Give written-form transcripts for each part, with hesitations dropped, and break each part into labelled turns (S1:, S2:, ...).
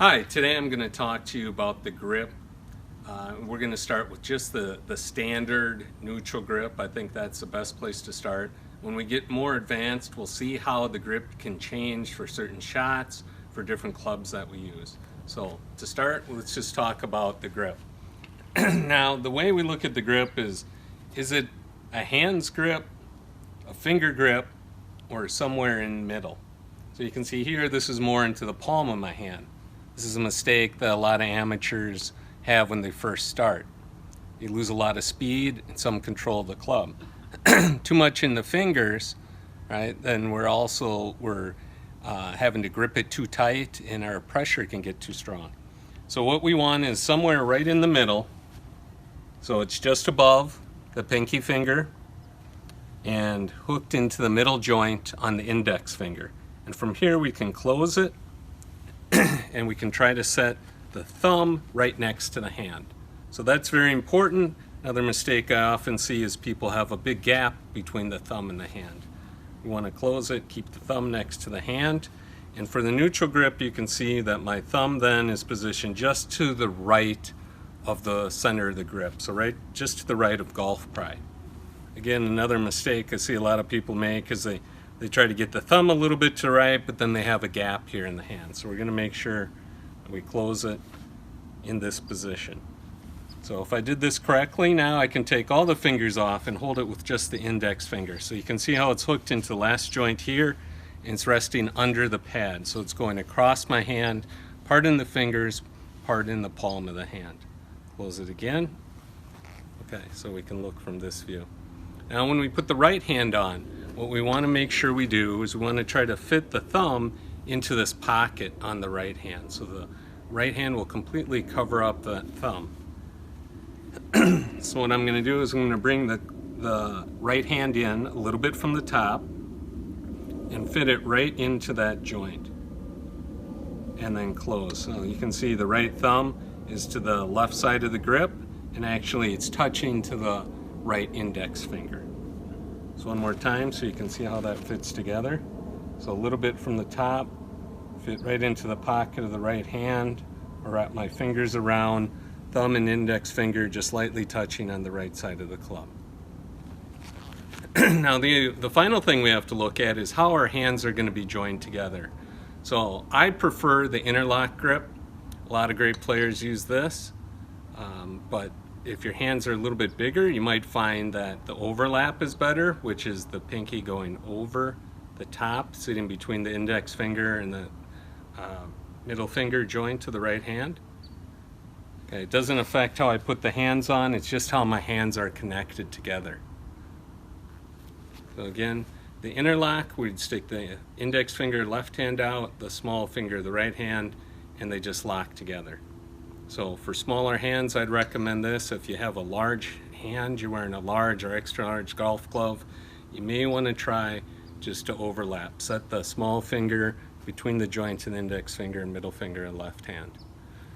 S1: Hi, today I'm going to talk to you about the grip. We're going to start with just the standard neutral grip. I think that's the best place to start. When we get more advanced, we'll see how the grip can change for certain shots, for different clubs that we use. So to start, let's just talk about the grip. Now, the way we look at the grip is it a hand's grip, a finger grip, or somewhere in the middle? So you can see here, this is more into the palm of my hand. This is a mistake that a lot of amateurs have when they first start. You lose a lot of speed and some control of the club. Too much in the fingers, right? Then we're having to grip it too tight and our pressure can get too strong. So what we want is somewhere right in the middle. So it's just above the pinky finger and hooked into the middle joint on the index finger. And from here we can close it and we can try to set the thumb right next to the hand. So that's very important. Another mistake I often see is people have a big gap between the thumb and the hand. You want to close it, keep the thumb next to the hand. And for the neutral grip, you can see that my thumb then is positioned just to the right of the center of the grip. So just to the right of golf pride. Again, another mistake I see a lot of people make is they try to get the thumb a little bit to the right, but then they have a gap here in the hand. So we're going to make sure that we close it in this position. So if I did this correctly, now I can take all the fingers off and hold it with just the index finger. So you can see how it's hooked into the last joint here, and it's resting under the pad. So it's going across my hand, part in the fingers, part in the palm of the hand. Close it again. Okay, so we can look from this view. Now when we put the right hand on, what we want to make sure we do is we want to try to fit the thumb into this pocket on the right hand. So the right hand will completely cover up the thumb. So what I'm going to do is I'm going to bring the right hand in a little bit from the top and fit it right into that joint and then close. So you can see the right thumb is to the left side of the grip and actually it's touching to the right index finger. So one more time so you can see how that fits together. So a little bit from the top, fit right into the pocket of the right hand, or wrap my fingers around, thumb and index finger just lightly touching on the right side of the club. Now the final thing we have to look at is how our hands are going to be joined together. So I prefer the interlock grip. A lot of great players use this, but if your hands are a little bit bigger, you might find that the overlap is better, which is the pinky going over the top, sitting between the index finger and the middle finger joint to the right hand. Okay, it doesn't affect how I put the hands on, it's just how my hands are connected together. So again, the interlock, we'd stick the index finger left hand out, the small finger the right hand, and they just lock together. So for smaller hands, I'd recommend this. If you have a large hand, you're wearing a large or extra large golf glove, you may want to try just to overlap. Set the small finger between the joints and index finger and middle finger and left hand.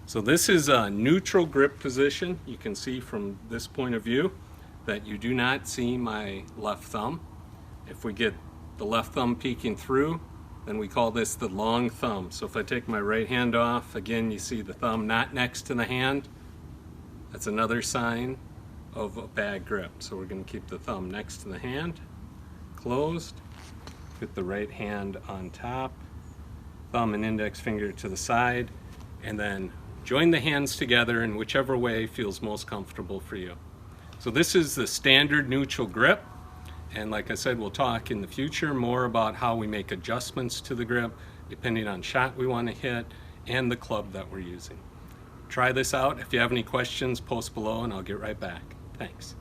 S1: So this is a neutral grip position. You can see from this point of view that you do not see my left thumb. If we get the left thumb peeking through, then we call this the long thumb. So if I take my right hand off, again you see the thumb not next to the hand. That's another sign of a bad grip. So we're going to keep the thumb next to the hand, closed, put the right hand on top, thumb and index finger to the side, and then join the hands together in whichever way feels most comfortable for you. So this is the standard neutral grip. And like I said, we'll talk in the future more about how we make adjustments to the grip depending on shot we want to hit and the club that we're using. Try this out. If you have any questions, post below and I'll get right back. Thanks.